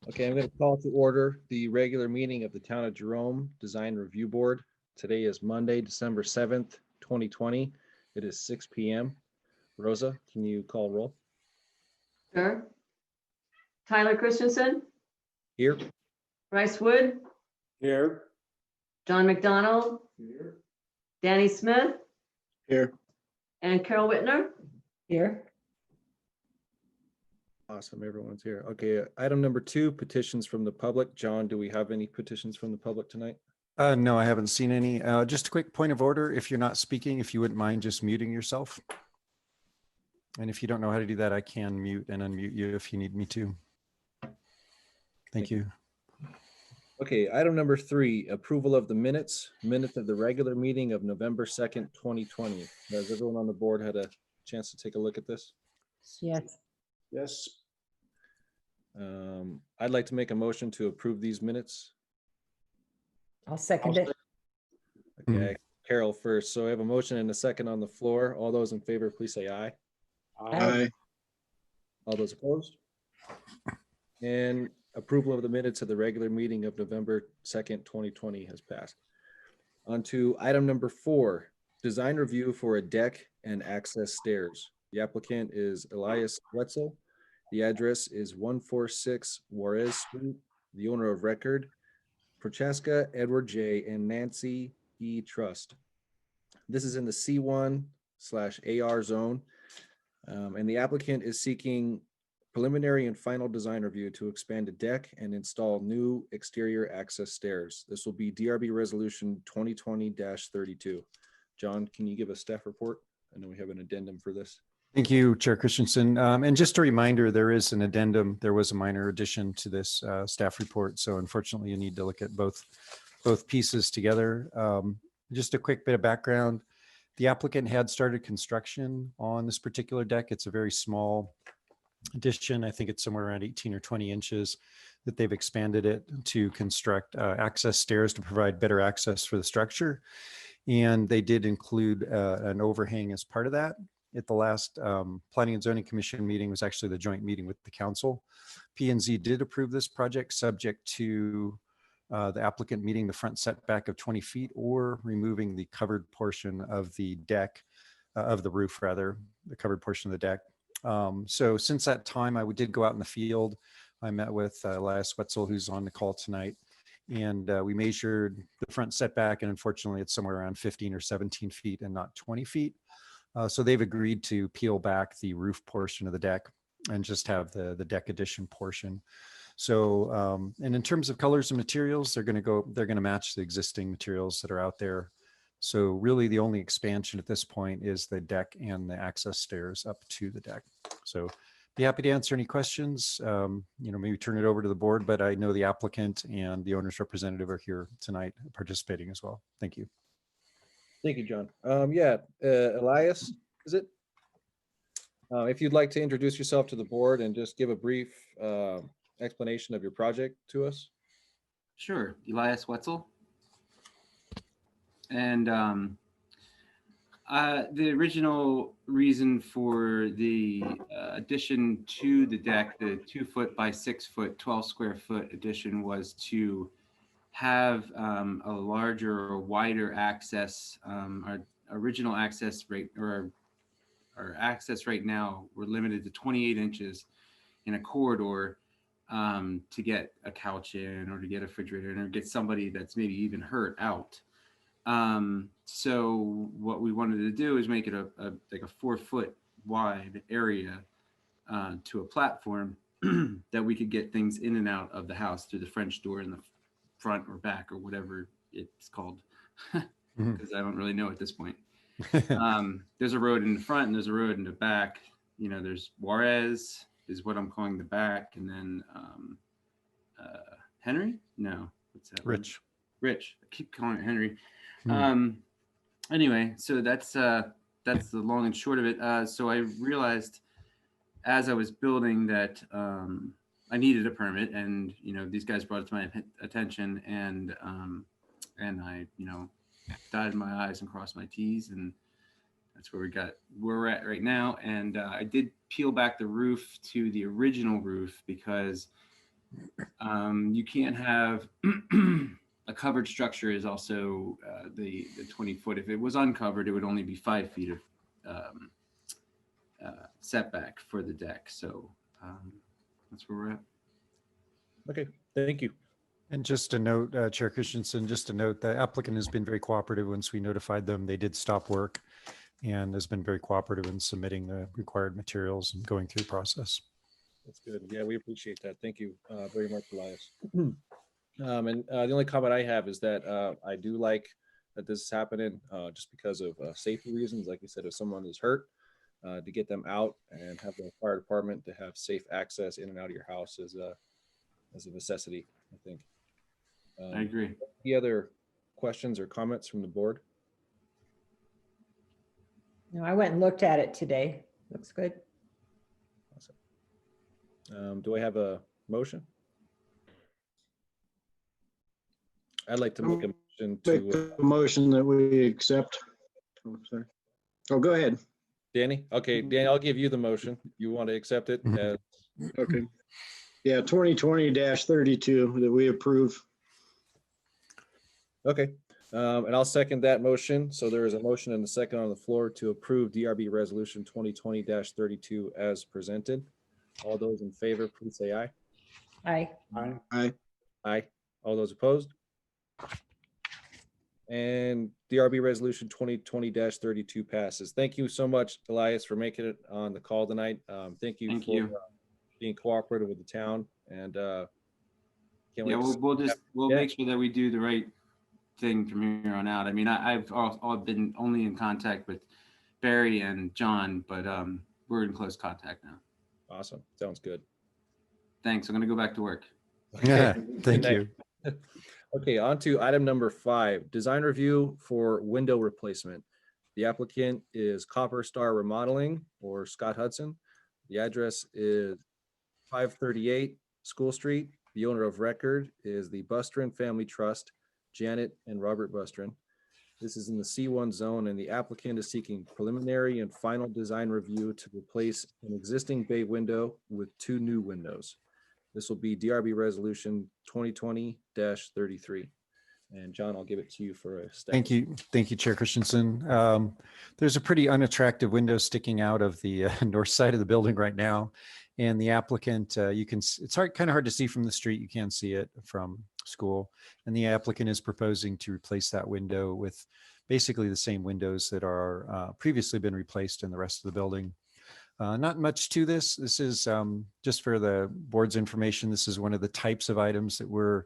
Okay, I'm going to call to order the regular meeting of the Town of Jerome Design Review Board. Today is Monday, December 7th, 2020. It is 6 p.m. Rosa, can you call roll? Sure. Tyler Christensen, Here. Bryce Wood, Here. John McDonald, Here. Danny Smith, Here. and Carol Whitner. Here. Awesome, everyone's here. Okay, item number 2, petitions from the public. John, do we have any petitions from the public tonight? No, I haven't seen any. Just a quick point of order. If you're not speaking, if you wouldn't mind just muting yourself. And if you don't know how to do that, I can mute and unmute you if you need me to. Thank you. Okay, item number 3, approval of the minutes of the regular meeting of November 2nd, 2020. Has everyone on the board had a chance to take a look at this? Yes. Yes. I'd like to make a motion to approve these minutes. I'll second it. Okay, Carol first. So I have a motion and a second on the floor. All those in favor, please say aye. Aye. All those opposed? And approval of the minutes of the regular meeting of November 2nd, 2020 has passed. On to item number 4, design review for a deck and access stairs. The applicant is Elias Wetzel. The address is 146 Juarez Street. The owner of record, Prochaska Edward J. and Nancy E. Trust. This is in the C1/AR zone. And the applicant is seeking preliminary and final design review to expand a deck and install new exterior access stairs. This will be DRB resolution 2020-32. John, can you give a staff report? I know we have an addendum for this. Thank you, Chair Christensen. And just a reminder, there is an addendum. There was a minor addition to this staff report. So unfortunately, you need to look at both pieces together. Just a quick bit of background. The applicant had started construction on this particular deck. It's a very small addition. I think it's somewhere around 18 or 20 inches that they've expanded it to construct access stairs to provide better access for the structure. And they did include an overhang as part of that. At the last Planning and Zoning Commission meeting was actually the joint meeting with the council. P&Z did approve this project subject to the applicant meeting the front setback of 20 feet or removing the covered portion of the deck, of the roof rather, the covered portion of the deck. So since that time, I did go out in the field. I met with Elias Wetzel, who's on the call tonight, and we measured the front setback, and unfortunately it's somewhere around 15 or 17 feet and not 20 feet. So they've agreed to peel back the roof portion of the deck and just have the deck addition portion. So, and in terms of colors and materials, they're going to match the existing materials that are out there. So really the only expansion at this point is the deck and the access stairs up to the deck. So be happy to answer any questions, maybe turn it over to the board, but I know the applicant and the owner's representative are here tonight participating as well. Thank you. Thank you, John. Elias, is it? If you'd like to introduce yourself to the board and just give a brief explanation of your project to us. Sure, Elias Wetzel. And the original reason for the addition to the deck, the 2 foot by 6 foot, 12 square foot addition, was to have a larger or wider access. Our original access rate, or our access right now, we're limited to 28 inches in a corridor to get a couch in, or to get a refrigerator in, or get somebody that's maybe even hurt out. So what we wanted to do is make it like a 4 foot wide area to a platform that we could get things in and out of the house through the French door in the front or back or whatever it's called, because I don't really know at this point. There's a road in the front and there's a road in the back. There's Juarez is what I'm calling the back, and then Henry? No, what's that? Rich. Rich. I keep calling it Henry. Anyway, so that's the long and short of it. So I realized as I was building that I needed a permit, and these guys brought it to my attention, and I dotted my I's and crossed my T's, and that's where we're at right now. And I did peel back the roof to the original roof because You can't have a covered structure is also the 20 foot. If it was uncovered, it would only be 5 feet of setback for the deck. So that's where we're at. Okay, thank you. And just a note, Chair Christensen, just a note, the applicant has been very cooperative. Once we notified them, they did stop work and has been very cooperative in submitting the required materials and going through the process. That's good. Yeah, we appreciate that. Thank you very much, Elias. And the only comment I have is that I do like that this is happening just because of safety reasons. Like you said, if someone is hurt, to get them out and have the fire department to have safe access in and out of your house is a necessity, I think. I agree. Any other questions or comments from the board? No, I went and looked at it today. Looks good. Do I have a motion? I'd like to make a motion Make to, the motion that we accept. Oh, sorry. Oh, go ahead. Danny? Okay, Danny, I'll give you the motion. You want to accept it? as- Okay. Yeah, 2020-32 that we approve. Okay, and I'll second that motion. So there is a motion and a second on the floor to approve DRB Resolution 2020-32 as presented. All those in favor, please say aye. Aye. Aye. Aye. All those opposed? And DRB Resolution 2020-32 passes. Thank you so much, Elias, for making it on the call tonight. Thank you Thank for you. being cooperative with the town, and can't wait Yeah, to see- we'll Yeah. make sure that we do the right thing from here on out. I mean, I've all been only in contact with Barry and John, but we're in close contact now. Awesome. Sounds good. Thanks. I'm gonna go back to work. Yeah, Good thank night. you. Okay, on to item number 5, design review for window replacement. The applicant is Copper Star Remodeling or Scott Hudson. The address is 538 School Street. The owner of record is the Bustrin Family Trust, Janet and Robert Bustrin. This is in the C1 zone, and the applicant is seeking preliminary and final design review to replace an existing bay window with 2 new windows. This will be DRB Resolution 2020-33. And John, I'll give it to you for a statement. Thank you. Thank you, Chair Christensen. There's a pretty unattractive window sticking out of the north side of the building right now. And the applicant, it's kind of hard to see from the street. You can see it from school. And the applicant is proposing to replace that window with basically the same windows that are previously been replaced in the rest of the building. Not much to this. This is just for the board's information. This is one of the types of items that we're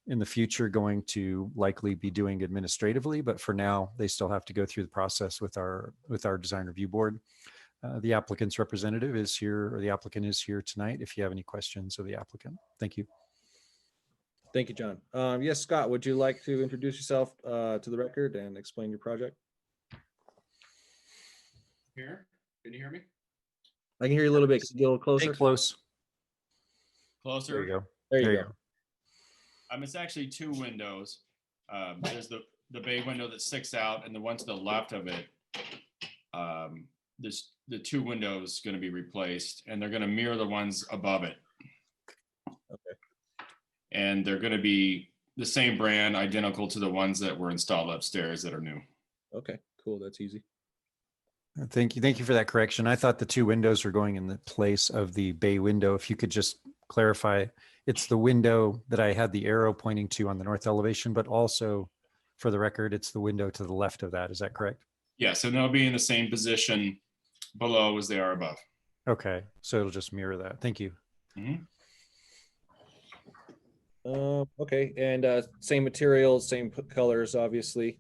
in the future going to likely be doing administratively, but for now they still have to go through the process with our design review board. The applicant's representative is here, or the applicant is here tonight if you have any questions of the applicant. Thank you. Thank you, John. Yes, Scott, would you like to introduce yourself to the record and explain your project? Here, can you hear me? I can hear you a little bit. Can you get a little closer? Stay close. Closer? There you go. There you There you go. It's actually 2 windows. There's the bay window that sticks out, and the one to the left of it. There's the 2 windows going to be replaced, and they're going to mirror the ones above it. Okay. And they're going to be the same brand, identical to the ones that were installed upstairs that are new. Okay, cool. That's easy. Thank you. Thank you for that correction. I thought the 2 windows were going in the place of the bay window. If you could just clarify, it's the window that I had the arrow pointing to on the north elevation, but also for the record, it's the window to the left of that. Is that correct? Yes, and they'll be in the same position below as they are above. Okay. So it'll just mirror that. Thank you. Mhm. Okay, and same materials, same colors, obviously.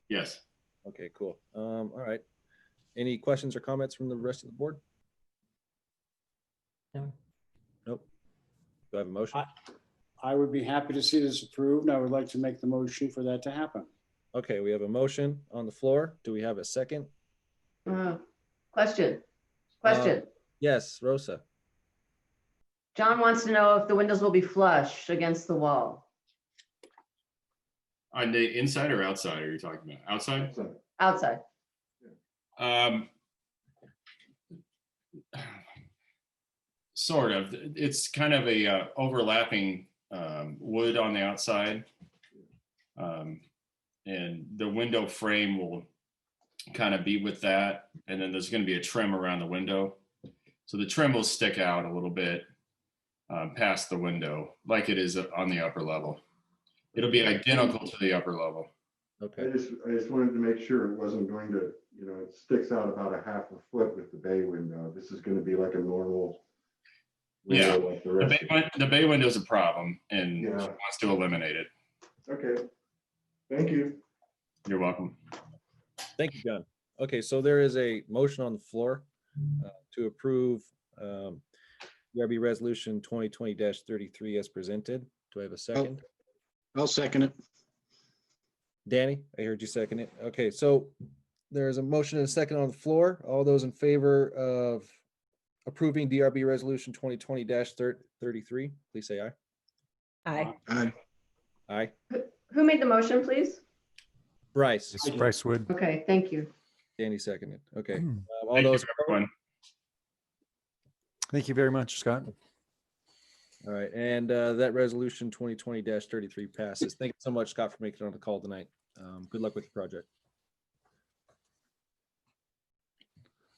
Yes. Okay, cool. All right. Any questions or comments from the rest of the board? No. Nope. Do I have a motion? I would be happy to see this approved. I would like to make the motion for that to happen. Okay, we have a motion on the floor. Do we have a second? Question. Yes, Rosa. John wants to know if the windows will be flush against the wall. On the inside or outside are you talking about? Outside? Sort of. It's kind of a overlapping wood on the outside. And the window frame will kind of be with that. And then there's going to be a trim around the window. So the trim will stick out a little bit past the window like it is on the upper level. It'll be identical to the upper level. Okay, I just wanted to make sure it wasn't going to, it sticks out about a half a foot with the bay window. This is going to be like a normal Yeah. window like the rest of it. The bay window is a problem and Yeah. she wants to eliminate it. Okay, thank you. You're welcome. thank you, John. Okay, so there is a motion on the floor to approve DRB Resolution 2020-33 as presented. Do I have a second? I'll second it. Danny, I heard you second it. Okay, so there's a motion and a second on the floor. All those in favor of approving DRB Resolution 2020-33, please say aye. Aye. Aye. Aye. Who made the motion, please? Bryce, It's Bryce Wood. Okay, thank you. Danny seconded. Okay. Hmm. All Thank you, those, everyone. Thank you very much, Scott. all right, and that resolution 2020-33 passes. Thank you so much, Scott, for making it on the call tonight. Good luck with the project.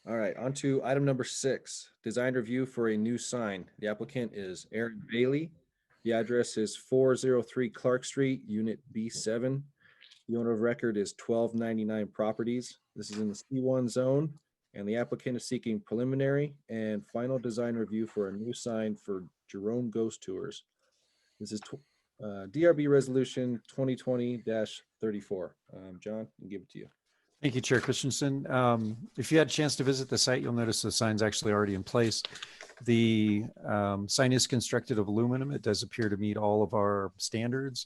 All right, on to item number 6, design review for a new sign. The applicant is Aaron Bailey. The address is 403 Clark Street, Unit B7. The owner of record is 1299 Properties. This is in the C1 zone, and the applicant is seeking preliminary and final design review for a new sign for Jerome Ghost Tours. This is DRB Resolution 2020-34. John, I'll give it to you. Thank you, Chair Christensen. If you had a chance to visit the site, you'll notice the sign's actually already in place. The sign is constructed of aluminum. It does appear to meet all of our standards.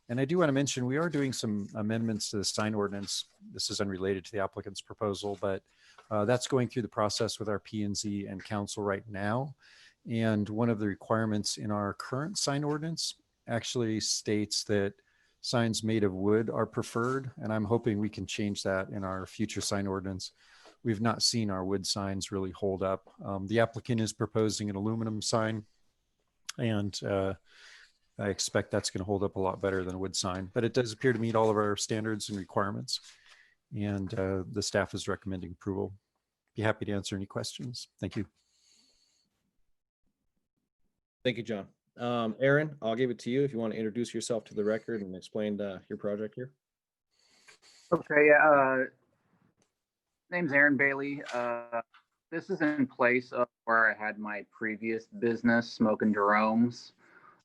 And I do want to mention, we are doing some amendments to the sign ordinance. This is unrelated to the applicant's proposal, but that's going through the process with our P&Z and council right now. And one of the requirements in our current sign ordinance actually states that signs made of wood are preferred, and I'm hoping we can change that in our future sign ordinance. We've not seen our wood signs really hold up. The applicant is proposing an aluminum sign, and I expect that's going to hold up a lot better than a wood sign, but it does appear to meet all of our standards and requirements, and the staff is recommending approval. Be happy to answer any questions. Thank you. Thank you, John. Aaron, I'll give it to you if you want to introduce yourself to the record and explain your project here. Okay, name's Aaron Bailey. This is in place of where I had my previous business, Smoking Jerome's.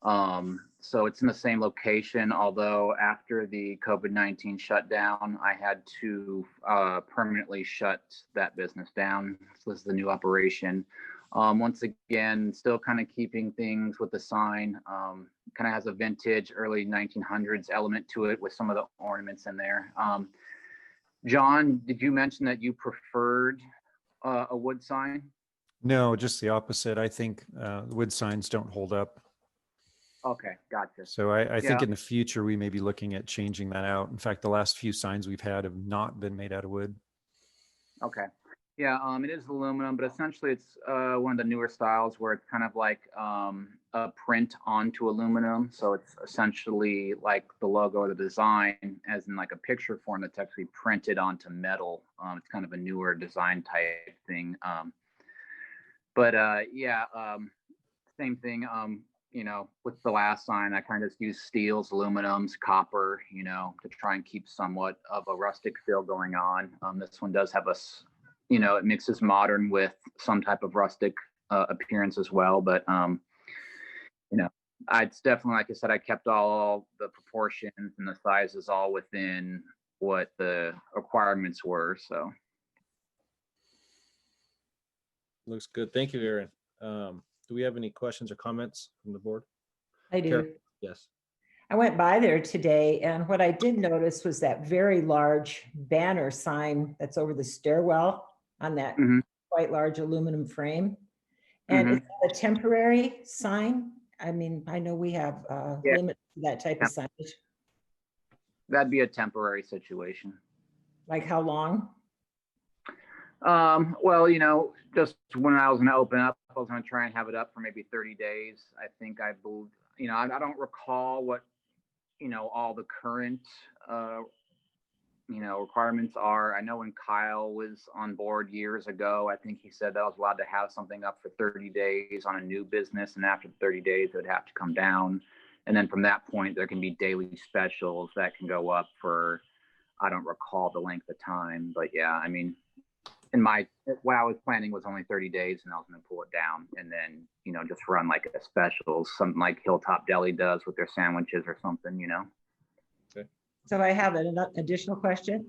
So it's in the same location, although after the COVID-19 shutdown, I had to permanently shut that business down. So this is the new operation. Once again, still kind of keeping things with the sign, kind of has a vintage early 1900s element to it with some of the ornaments in there. John, did you mention that you preferred a wood sign? No, just the opposite. I think the wood signs don't hold up. Okay, gotcha. So I think Yeah. in the future, we may be looking at changing that out. In fact, the last few signs we've had have not been made out of wood. Okay. Yeah, it is aluminum, but essentially it's one of the newer styles where it's kind of like a print onto aluminum. So it's essentially like the logo or the design as in like a picture form that's actually printed onto metal. It's kind of a newer design type thing. Same thing. With the last sign, I kind of just use steels, aluminums, copper, to try and keep somewhat of a rustic feel going on. This one does have it mixes modern with some type of rustic appearance as well. But, it's definitely, like I said, I kept all the proportions and the sizes all within what the requirements were. So. Looks good. Thank you, Aaron. Do we have any questions or comments from the board? I Sure. do. Yes. I went by there today, and what I did notice was that very large banner sign that's over the stairwell on that Mhm. quite large aluminum frame. And is that a temporary sign? I mean, I know we have Yeah. limits to that type of signage. That'd be a temporary situation. Like how long? Well, just when I was going to open up I was going to try and have it up for maybe 30 days. I think I believe, I don't recall what, all the current, requirements are. I know when Kyle was on board years ago, I think he said that I was allowed to have something up for 30 days on a new business. And after 30 days, it would have to come down. And then from that point, there can be daily specials that can go up for, I don't recall the length of time, but yeah, I mean, what I was planning was only 30 days and I was going to pull it down and then, just run like a special, something like Hilltop Deli does with their sandwiches or something. So I have an additional question.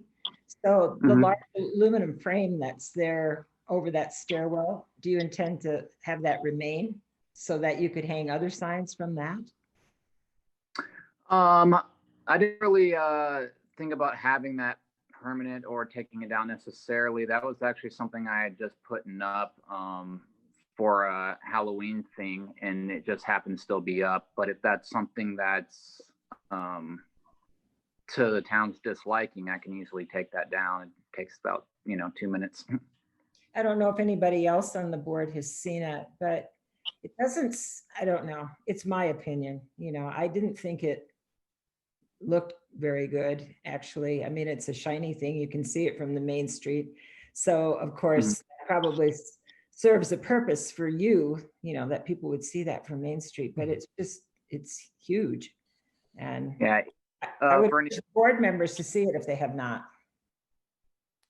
So the Mhm. large aluminum frame that's there over that stairwell, do you intend to have that remain so that you could hang other signs from that? I didn't really think about having that permanent or taking it down necessarily. That was actually something I had just putting up for a Halloween thing, and it just happened to still be up. But if that's something that's to the town's disliking, I can easily take that down. It takes about 2 minutes. I don't know if anybody else on the board has seen it, but it doesn't, I don't know. It's my opinion. I didn't think it looked very good, actually. I mean, it's a shiny thing. You can see it from the main street. So of course, that probably serves a purpose for you, that people would see that from Main Street, but it's huge. And Yeah. I would For any, urge board members to see it if they have not.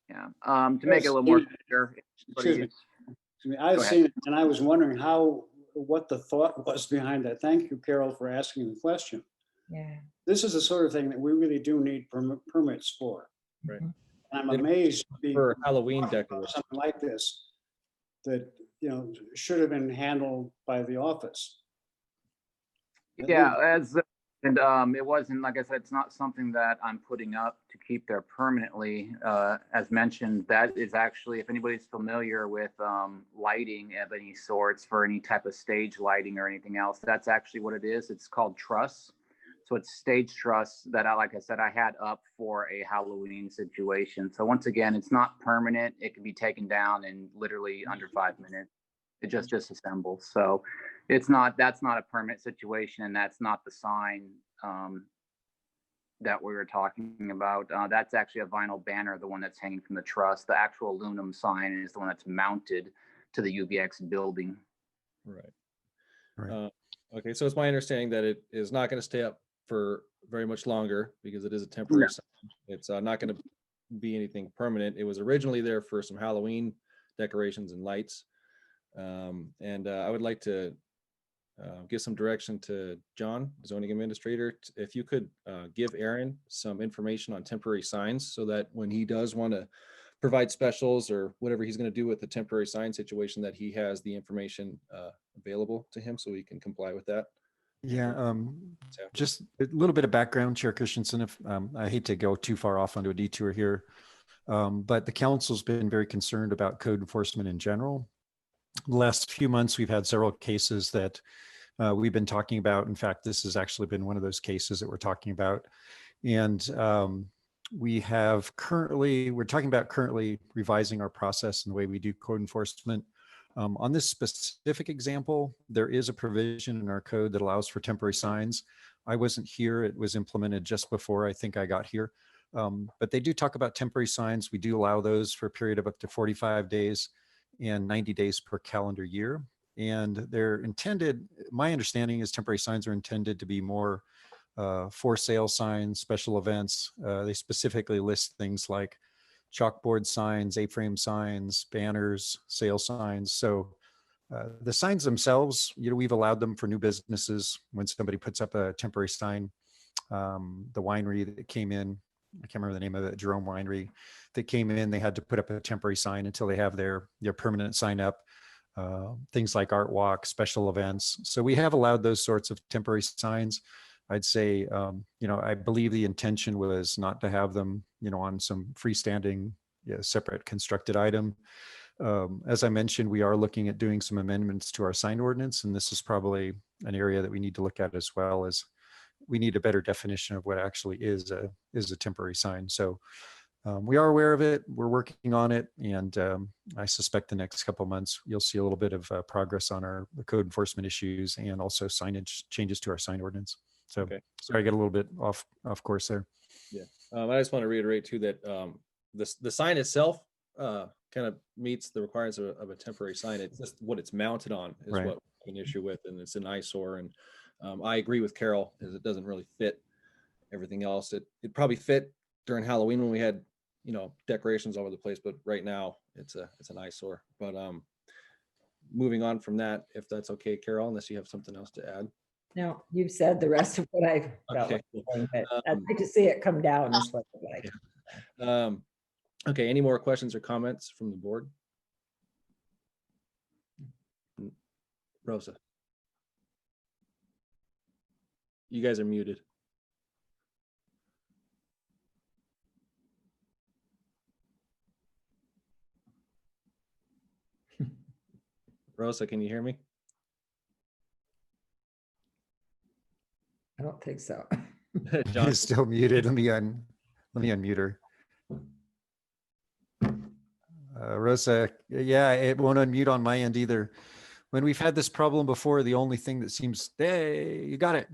yeah. To make it a little more clear. Excuse me. I've Go ahead. seen it and I was wondering what the thought was behind that. Thank you, Carol, for asking the question. Yeah. This is the sort of thing that we really do need permits for. Right. And I'm amazed to be For Halloween talking about decorations. something like this that, should have been handled by the office. Yeah, it wasn't, like I said, it's not something that I'm putting up to keep there permanently. As mentioned, that is actually, if anybody's familiar with lighting of any sorts for any type of stage lighting or anything else, that's actually what it is. It's called truss. So it's stage truss that like I said, I had up for a Halloween situation. So once again, it's not permanent. It can be taken down in literally under 5 minutes. It just disassembles. So that's not a permanent situation, and that's not the sign that we were talking about. That's actually a vinyl banner, the one that's hanging from the truss. The actual aluminum sign is the one that's mounted to the UBX building. Right. Okay, so it's my understanding that it is not going to stay up for very much longer because it is a temporary sign. It's not going to be anything permanent. It was originally there for some Halloween decorations and lights. And I would like to give some direction to John, zoning administrator, if you could give Aaron some information on temporary signs so that when he does want to provide specials or whatever he's going to do with the temporary sign situation, that he has the information available to him so he can comply with that. Yeah, just a little bit of background, Chair Christensen, if I hate to go too far off onto a detour here, but the council's been very concerned about code enforcement in general. The last few months, we've had several cases that we've been talking about. In fact, this has actually been one of those cases that we're talking about. And we're talking about currently revising our process and the way we do code enforcement. On this specific example, there is a provision in our code that allows for temporary signs. I wasn't here. It was implemented just before I think I got here. But they do talk about temporary signs. We do allow those for a period of up to 45 days and 90 days per calendar year. And they're intended, my understanding is temporary signs are intended to be more for sale signs, special events. They specifically list things like chalkboard signs, A-frame signs, banners, sale signs. So the signs themselves, we've allowed them for new businesses. When somebody puts up a temporary sign, the winery that came in, I can't remember the name of it, Jerome Winery, that came in, they had to put up a temporary sign until they have their permanent sign up. Things like art walk, special events. So we have allowed those sorts of temporary signs. I'd say, I believe the intention was not to have them, on some freestanding, separate constructed item. As I mentioned, we are looking at doing some amendments to our sign ordinance, and this is probably an area that we need to look at as well, as we need a better definition of what actually is a temporary sign. So we are aware of it. We're working on it. And I suspect the next couple of months, you'll see a little bit of progress on our code enforcement issues and also signage changes to our sign ordinance. So Okay. sorry, I get a little bit off course there. I just want to reiterate too that the sign itself kind of meets the requirements of a temporary sign. It's just what it's mounted on is Right. what we have an issue with, and it's an eyesore. And I agree with Carol, is it doesn't really fit everything else. It probably fit during Halloween when we had, decorations all over the place, but right now it's an eyesore. But moving on from that, if that's okay, Carol, unless you have something else to add. No, you've said the rest of what I felt Okay. like saying, but I'd like to see it come down is what I'd like. Okay, any more questions or comments from the board? Rosa. You guys are muted. Rosa, can you hear me? I don't think so. John, It's still muted. Let me unmute her. Rosa, yeah, it won't unmute on my end either. When we've had this problem before, the only thing that seems, hey, you got it.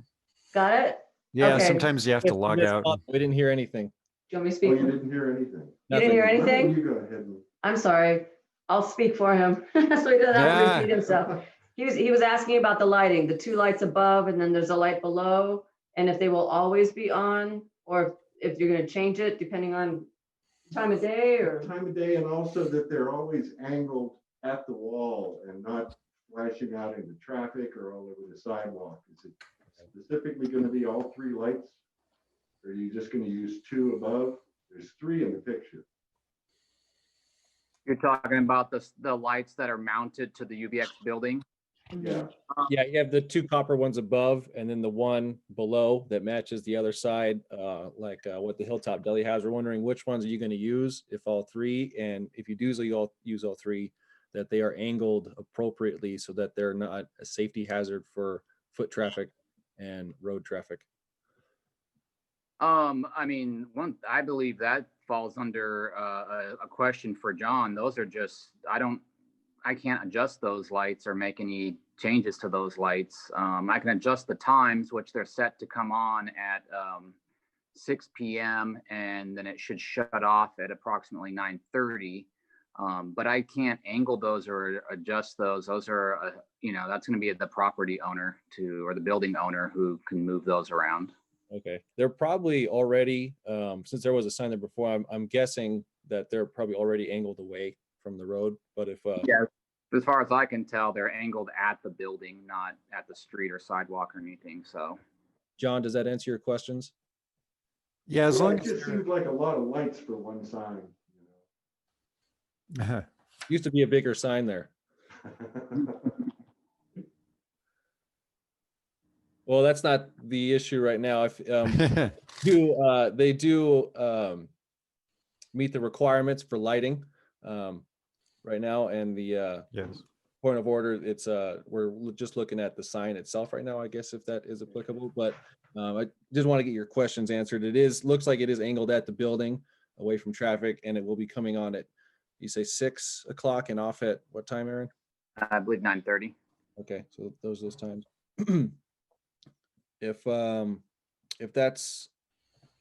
Got it? Yeah, Okay. sometimes you have to log out. we didn't hear anything. Do you want me to Oh, speak? you didn't hear anything? You didn't hear Why don't anything? You go ahead and. I'm sorry. I'll speak for him. So he doesn't have to Yeah. repeat himself. He was asking about the lighting, the two lights above, and then there's a light below, and if they will always be on, or if you're gonna change it depending on time of day or. Time of day, and also that they're always angled at the wall and not flashing out into traffic or all over the sidewalk. Is it specifically going to be all three lights? Or are you just going to use two above? There's three in the picture. You're talking about the lights that are mounted to the UBX building? Yeah. Yeah, you have the two copper ones above and then the one below that matches the other side, like what the Hilltop Deli has. We're wondering which ones are you going to use, if all three, and if you do use all three, that they are angled appropriately so that they're not a safety hazard for foot traffic and road traffic. I mean, I believe that falls under a question for John. Those are just, I can't adjust those lights or make any changes to those lights. I can adjust the times, which they're set to come on at 6 p.m. and then it should shut off at approximately 9:30. But I can't angle those or adjust those. Those are, that's going to be the property owner or the building owner who can move those around. Okay, they're probably already, since there was a sign there before, I'm guessing that they're probably already angled away from the road, but if Yeah, as far as I can tell, they're angled at the building, not at the street or sidewalk or anything. So, John, does that answer your questions? Yeah, as Yeah, long it just seems like a lot of lights for one sign. as Used to be a bigger sign there. Well, that's not the issue right now. If they do meet the requirements for lighting right now, and the yes. point of order, it's we're just looking at the sign itself right now, I guess, if that is applicable. But I just want to get your questions answered. Looks like it is angled at the building away from traffic, and it will be coming on at, you say 6 o'clock and off at what time, Aaron? I believe 9:30. Okay, so those times. If that's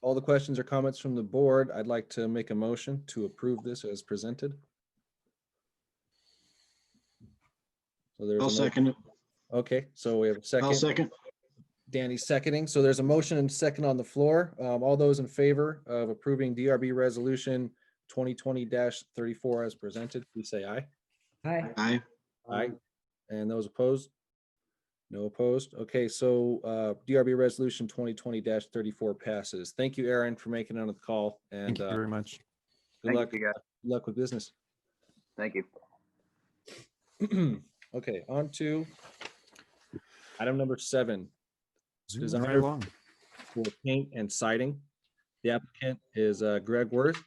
all the questions or comments from the board, I'd like to make a motion to approve this as presented. So there's. I'll second it. Okay, so we have a second. I'll second. Danny's seconding. So there's a motion and second on the floor. All those in favor of approving DRB resolution 2020-34 as presented, please say aye. Hi. Aye. Aye. And those opposed? No opposed. Okay, so DRB resolution 2020-34 passes. Thank you, Aaron, for making it on the call, and Thank you very much. good luck. Thank you, guys. Good luck with business. Thank you. Okay, on to item number 7. Zooming Design right along. for paint and siding. The applicant is Greg Worth,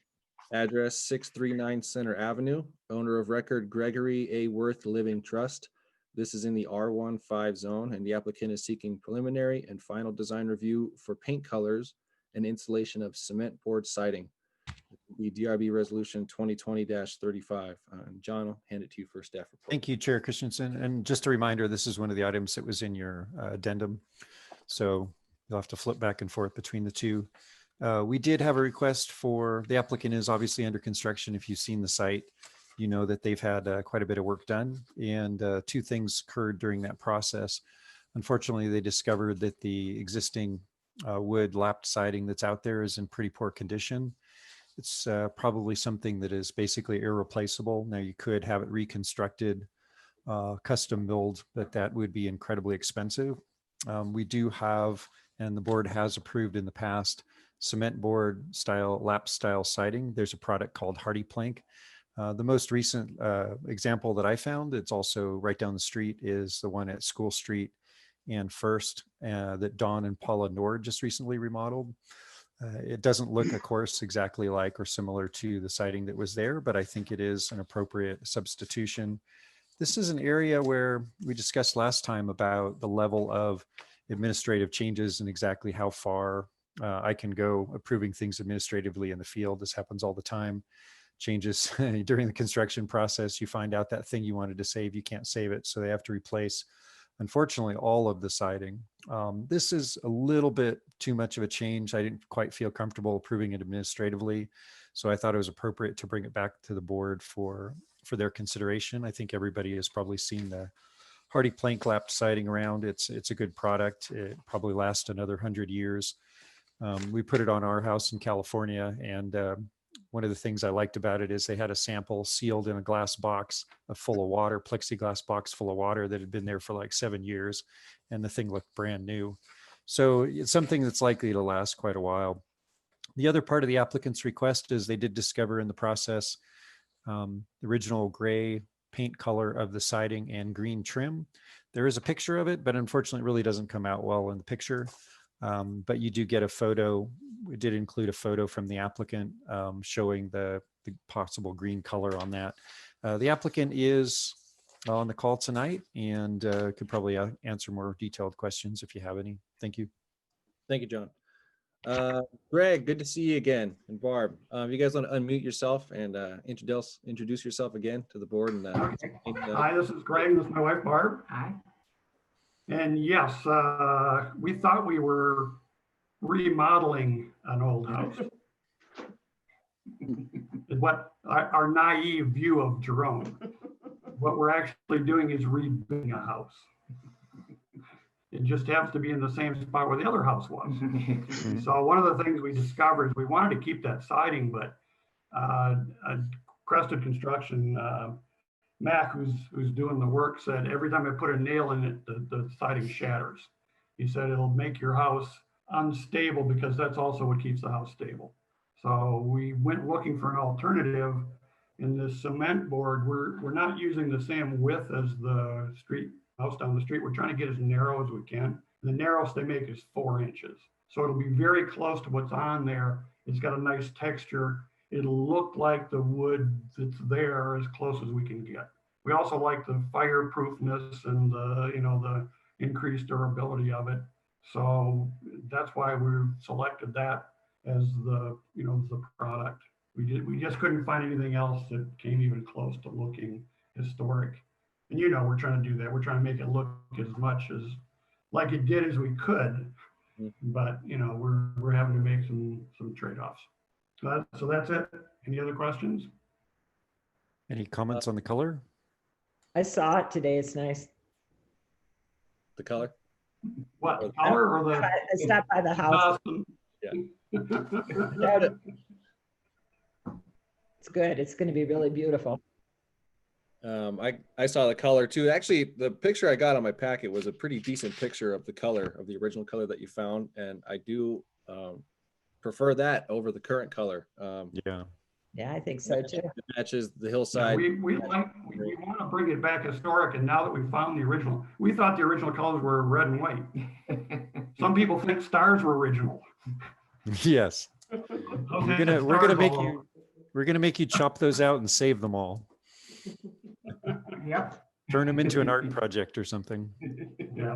address 639 Center Avenue, owner of record Gregory A. Worth Living Trust. This is in the R15 zone, and the applicant is seeking preliminary and final design review for paint colors and installation of cement board siding. the DRB Resolution 2020-35. John, I'll hand it to you for staff report. Thank you, Chair Christensen. And just a reminder, this is one of the items that was in your addendum. So you'll have to flip back and forth between the two. We did have a request for, the applicant is obviously under construction. If you've seen the site, you know that they've had quite a bit of work done, and two things occurred during that process. Unfortunately, they discovered that the existing wood lapped siding that's out there is in pretty poor condition. It's probably something that is basically irreplaceable. Now, you could have it reconstructed, custom milled, but that would be incredibly expensive. We do have, and the board has approved in the past, cement board style, lap style siding. There's a product called Hardy Plank. The most recent example that I found, it's also right down the street, is the one at School Street and First that Dawn and Paula Nord just recently remodeled. It doesn't look, of course, exactly like or similar to the siding that was there, but I think it is an appropriate substitution. This is an area where we discussed last time about the level of administrative changes and exactly how far I can go approving things administratively in the field. This happens all the time. Changes during the construction process, you find out that thing you wanted to save, you can't save it, so they have to replace, unfortunately, all of the siding. This is a little bit too much of a change. I didn't quite feel comfortable approving it administratively, so I thought it was appropriate to bring it back to the board for their consideration. I think everybody has probably seen the Hardy Plank lapped siding around. It's a good product. It probably lasts another 100 years. We put it on our house in California, and one of the things I liked about it is they had a sample sealed in a glass box full of water, plexiglass box full of water that had been there for like 7 years, and the thing looked brand new. So it's something that's likely to last quite a while. The other part of the applicant's request is they did discover in the process the original gray paint color of the siding and green trim. There is a picture of it, but unfortunately it really doesn't come out well in the picture. But you do get a photo. We did include a photo from the applicant showing the possible green color on that. The applicant is on the call tonight and could probably answer more detailed questions if you have any. Thank you. Thank you, John. Greg, good to see you again. And Barb, you guys want to unmute yourself and introduce yourself again to the board. And Hi, this is Greg. This is my wife, Barb. Hi. And yes, we thought we were remodeling an old house. What our naive view of Jerome. What we're actually doing is rebuilding a house. It just happens to be in the same spot where the other house was. So one of the things we discovered is we wanted to keep that siding, but Crested Construction, Mac, who's doing the work, said every time I put a nail in it, the siding shatters. He said it'll make your house unstable because that's also what keeps the house stable. So we went looking for an alternative. In the cement board, we're not using the same width as the house down the street. We're trying to get as narrow as we can. The narrowest they make is 4 inches. So it'll be very close to what's on there. It's got a nice texture. It'll look like the wood that's there as close as we can get. We also like the fireproofness and the increased durability of it. So that's why we selected that as the product. We just couldn't find anything else that came even close to looking historic. And we're trying to do that. We're trying to make it look as much as like it did as we could, but we're having to make some trade-offs. So that's it. Any other questions? Any comments on the color? I saw it today. It's nice. the color? What, the color or the? I stopped by the house. It's good. It's going to be really beautiful. I saw the color too. Actually, the picture I got on my packet was a pretty decent picture of the color, of the original color that you found. And I do prefer that over the current color. Yeah, I think so too. It matches the hillside. We want to bring it back historic, and now that we found the original, we thought the original colors were red and white. Some people think stars were original. Yes. We're gonna make you chop those out and save them all. Yep. Turn them into an art project or something. Yeah,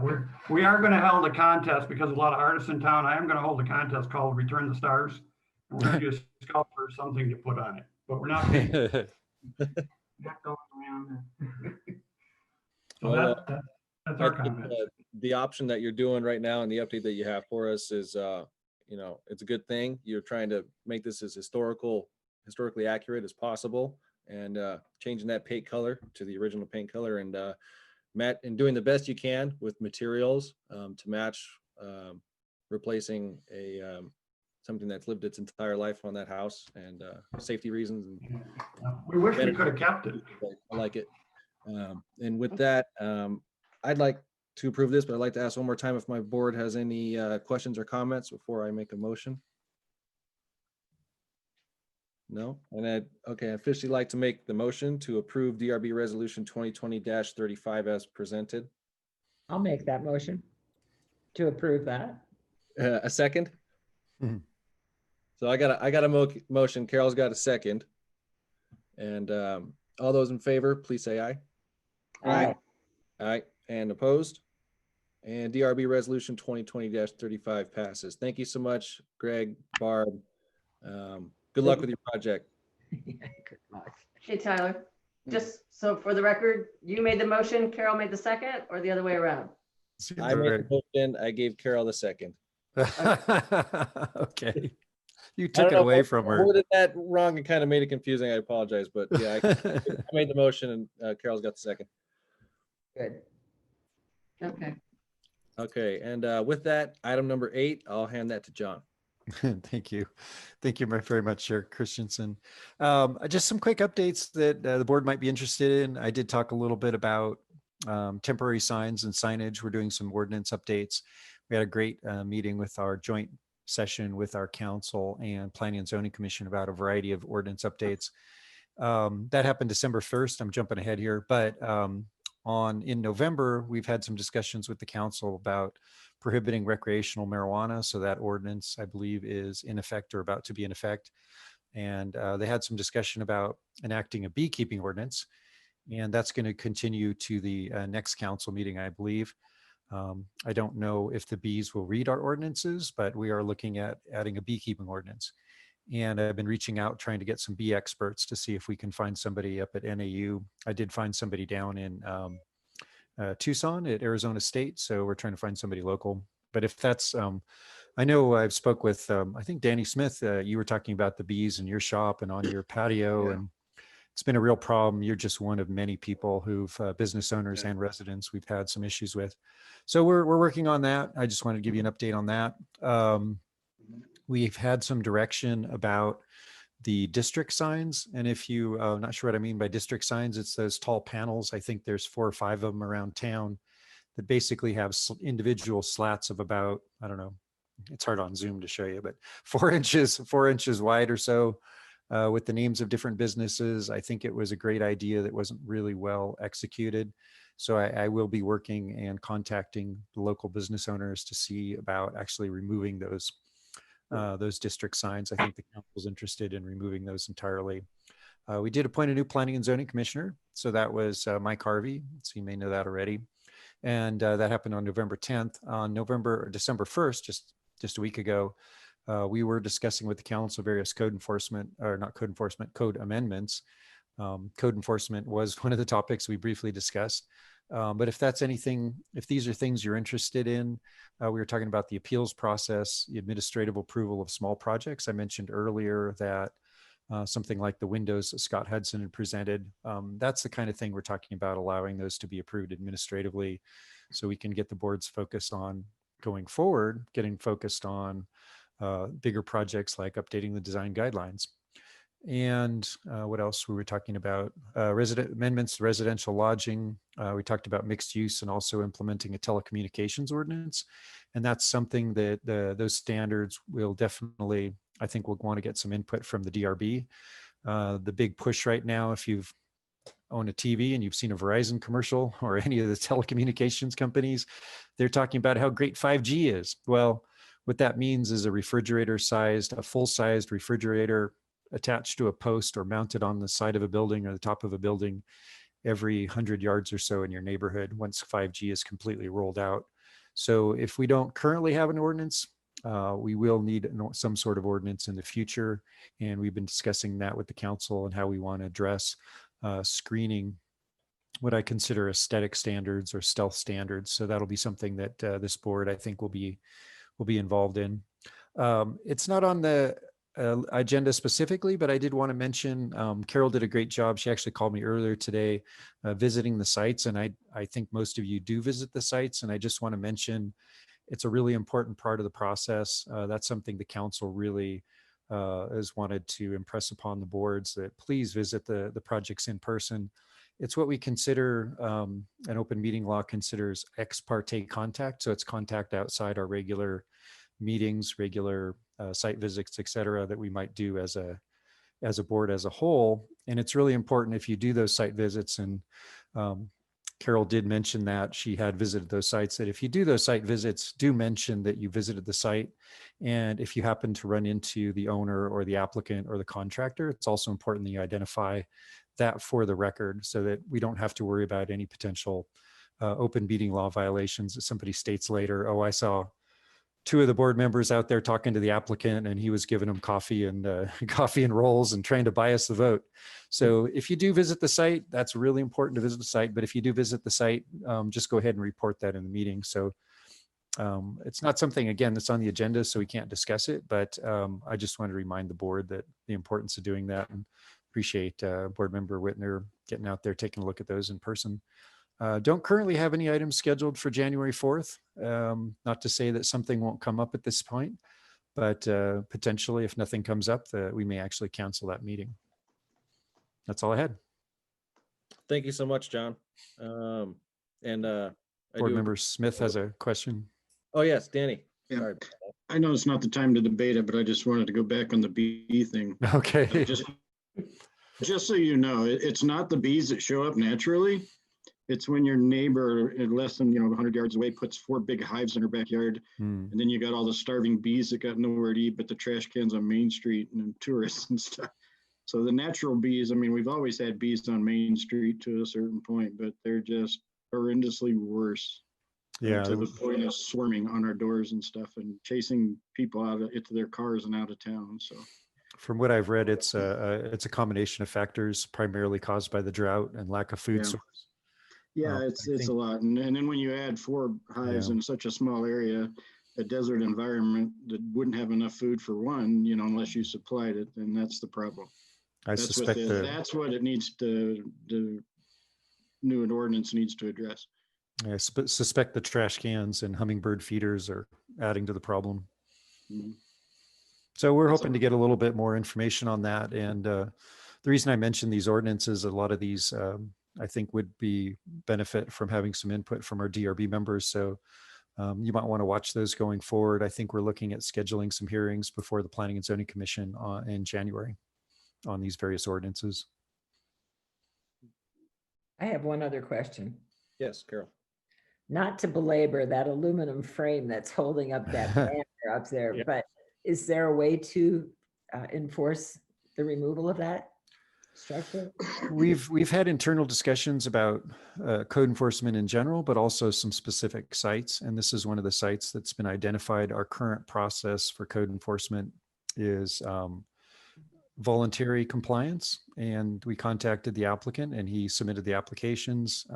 we are going to hold a contest because a lot of artists in town. I am going to hold a contest called Return the Stars. And We're gonna do a scalper or something to put on it, but we're not painting. Not going around. So Well, that's I our think, comment. the option that you're doing right now and the update that you have for us is, you know, it's a good thing. You're trying to make this as historically accurate as possible, and changing that paint color to the original paint color, and and doing the best you can with materials to match, replacing something that's lived its entire life on that house, and safety reasons. And We wish we could have kept it. I like it. And with that, I'd like to approve this, but I'd like to ask one more time if my board has any questions or comments before I make a motion. No? And okay, I officially like to make the motion to approve DRB Resolution 2020-35 as presented. I'll make that motion to approve that. A second? Mhm. So I got a motion. Carol's got a second. And all those in favor, please say aye. Aye. Aye, and opposed? And DRB Resolution 2020-35 passes. Thank you so much, Greg, Barb. Good luck with your project. Good luck. Hey, Tyler, just so for the record, you made the motion, Carol made the second, or the other way around? Seems I made right. the motion, I gave Carol the second. Okay. You I took don't it know away if I from her. worded that wrong and kind of made it confusing. I apologize, but yeah, I made the motion and Carol's got the second. Good. Okay. Okay, and with that, item number 8, I'll hand that to John. Thank you. Thank you very much, Chair Christensen. Just some quick updates that the board might be interested in. I did talk a little bit about temporary signs and signage. We're doing some ordinance updates. We had a great meeting with our joint session with our council and Planning and Zoning Commission about a variety of ordinance updates. That happened December 1st. I'm jumping ahead here, but in November, we've had some discussions with the council about prohibiting recreational marijuana. So that ordinance, I believe, is in effect or about to be in effect. And they had some discussion about enacting a beekeeping ordinance. And that's going to continue to the next council meeting, I believe. I don't know if the bees will read our ordinances, but we are looking at adding a beekeeping ordinance. And I've been reaching out, trying to get some bee experts to see if we can find somebody up at NAU. I did find somebody down in Tucson at Arizona State. So we're trying to find somebody local. But if that's, I know I've spoke with, I think Danny Smith, you were talking about the bees in your shop and on your patio, and it's been a real problem. You're just one of many people who've business owners and residents we've had some issues with. So we're working on that. I just wanted to give you an update on that. We've had some direction about the district signs. And if you, not sure what I mean by district signs, it's those tall panels. I think there's 4 or 5 of them around town that basically have individual slats of about, I don't know, it's hard on Zoom to show you, but 4 inches wide or so, with the names of different businesses. I think it was a great idea that wasn't really well executed. So I will be working and contacting the local business owners to see about actually removing those district signs. I think the council's interested in removing those entirely. We did appoint a new planning and zoning commissioner. So that was Mike Harvey. So you may know that already. And that happened on November 10th. On December 1st, just a week ago, we were discussing with the council various code amendments. Code enforcement was one of the topics we briefly discussed. But if these are things you're interested in, we were talking about the appeals process, the administrative approval of small projects. I mentioned earlier that something like the windows that Scott Hudson had presented, that's the kind of thing we're talking about, allowing those to be approved administratively so we can get the board's focus on going forward, getting focused on bigger projects like updating the design guidelines. And what else were we talking about? Amendments to residential lodging. We talked about mixed use and also implementing a telecommunications ordinance. And that's something that those standards will definitely, I think we'll want to get some input from the DRB. The big push right now, if you've owned a TV and you've seen a Verizon commercial or any of the telecommunications companies, they're talking about how great 5G is. Well, what that means is a full-sized refrigerator attached to a post or mounted on the side of a building or the top of a building every 100 yards or so in your neighborhood once 5G is completely rolled out. So if we don't currently have an ordinance, We will need some sort of ordinance in the future, and we've been discussing that with the council and how we want to address screening, what I consider aesthetic standards or stealth standards. So that'll be something that this board, I think, will be involved in. It's not on the agenda specifically, but I did want to mention Carol did a great job. She actually called me earlier today visiting the sites, and I think most of you do visit the sites, and I just want to mention it's a really important part of the process. That's something the council really has wanted to impress upon the boards, that please visit the projects in person. It's what we consider, an open meeting law considers ex parte contact. So it's contact outside our regular meetings, regular site visits, et cetera, that we might do as a board as a whole. And it's really important if you do those site visits, and Carol did mention that she had visited those sites, that if you do those site visits, do mention that you visited the site. And if you happen to run into the owner or the applicant or the contractor, it's also important that you identify that for the record, so that we don't have to worry about any potential open meeting law violations that somebody states later, oh, I saw 2 of the board members out there talking to the applicant and he was giving them coffee and coffee and rolls and trying to buy us the vote. So if you do visit the site, that's really important to visit the site. But if you do visit the site, just go ahead and report that in the meeting. So it's not something, again, that's on the agenda, so we can't discuss it. But I just want to remind the board that the importance of doing that, and appreciate Board Member Whitner getting out there, taking a look at those in person. Don't currently have any items scheduled for January 4th. Not to say that something won't come up at this point, but potentially if nothing comes up, we may actually cancel that meeting. That's all I had. Thank you so much, John. I Board do- Member Smith has a question. Oh, yes, Danny. Yeah. Sorry. I know it's not the time to debate it, but I just wanted to go back on the bee thing. Okay. Just so you know, it's not the bees that show up naturally. It's when your neighbor at less than 100 yards away puts 4 big hives in her backyard, Hmm. and then you got all the starving bees that got nowhere to eat but the trash cans on Main Street and then tourists and stuff. So the natural bees, I mean, we've always had bees on Main Street to a certain point, but they're just horrendously worse. Yeah. To the point of swarming on our doors and stuff and chasing people into their cars and out of town. So From what I've read, it's a combination of factors primarily caused by the drought and lack of food Yeah. source. yeah, I it's think- a lot. And then when you add 4 hives Yeah. in such a small area, a desert environment that wouldn't have enough food for one, unless you supplied it, then that's the problem. I That's what suspect that's what it needs to, the new ordinance needs to address. I suspect the trash cans and hummingbird feeders are adding to the problem. Mhm. So we're hoping to get a little bit more information on that. And the reason I mentioned these ordinances, a lot of these, I think would be benefit from having some input from our DRB members. So you might want to watch those going forward. I think we're looking at scheduling some hearings before the Planning and Zoning Commission in January on these various ordinances. I have one other question. Yes, Carol. Not to belabor that aluminum frame that's holding up that banner up there, Yeah. but is there a way to enforce the removal of that structure? We've had internal discussions about code enforcement in general, but also some specific sites. And this is one of the sites that's been identified. Our current process for code enforcement is voluntary compliance. And we contacted the applicant and he submitted the applications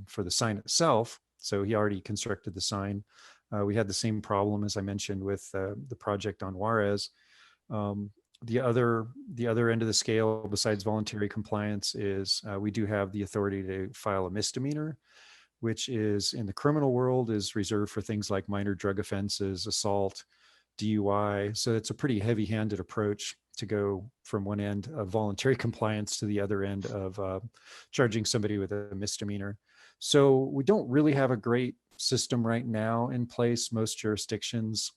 for the sign itself. So he already constructed the sign. We had the same problem, as I mentioned, with the project on Juarez. The other end of the scale, besides voluntary compliance, is we do have the authority to file a misdemeanor, which is in the criminal world is reserved for things like minor drug offenses, assault, DUI. So it's a pretty heavy-handed approach to go from one end of voluntary compliance to the other end of charging somebody with a misdemeanor. So we don't really have a great system right now in place. Most jurisdictions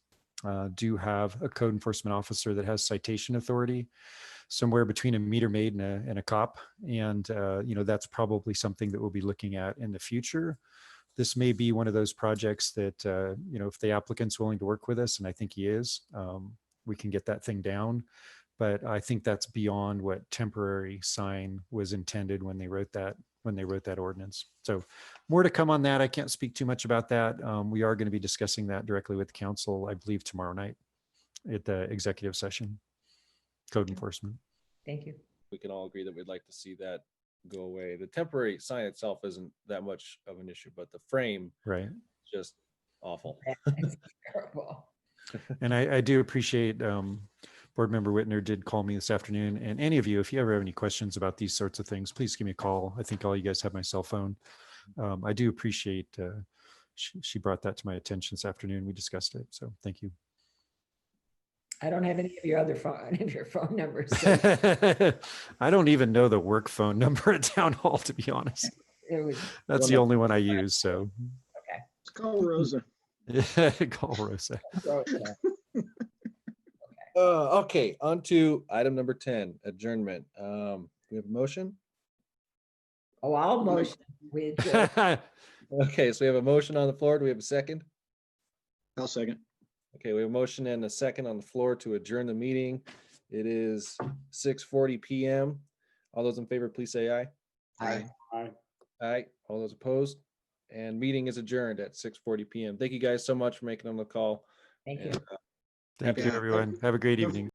do have a code enforcement officer that has citation authority, somewhere between a meter maid and a cop. And, that's probably something that we'll be looking at in the future. This may be one of those projects that, if the applicant's willing to work with us, and I think he is, we can get that thing down. But I think that's beyond what temporary sign was intended when they wrote that ordinance. So more to come on that. I can't speak too much about that. We are going to be discussing that directly with the council, I believe, tomorrow night. at the executive session. Code enforcement. Thank you. We can all agree that we'd like to see that go away. The temporary sign itself isn't that much of an issue, but the frame Right. is just awful. It's terrible. And I do appreciate, Board Member Whitner did call me this afternoon. And any of you, if you ever have any questions about these sorts of things, please give me a call. I think all you guys have my cell phone. I do appreciate, she brought that to my attention this afternoon. We discussed it. So thank you. I don't have any of your other phone, any of your phone numbers. So I don't even know the work phone number at Town Hall, to be honest. it was, That's the only one I use. So Let's call Rosa. call Rosa. Okay, on to item number 10, adjournment. We have a motion? oh, I'll motion. We adjourn. Okay, so we have a motion on the floor. Do we have a second? I'll second. Okay, we have a motion and a second on the floor to adjourn the meeting. It is 6:40 PM. All those in favor, please say aye. Aye. Aye. Aye. All those opposed? And meeting is adjourned at 6:40 PM. Thank you guys so much for making on the call. Thank you. And, Thank you, everyone. Have a great evening.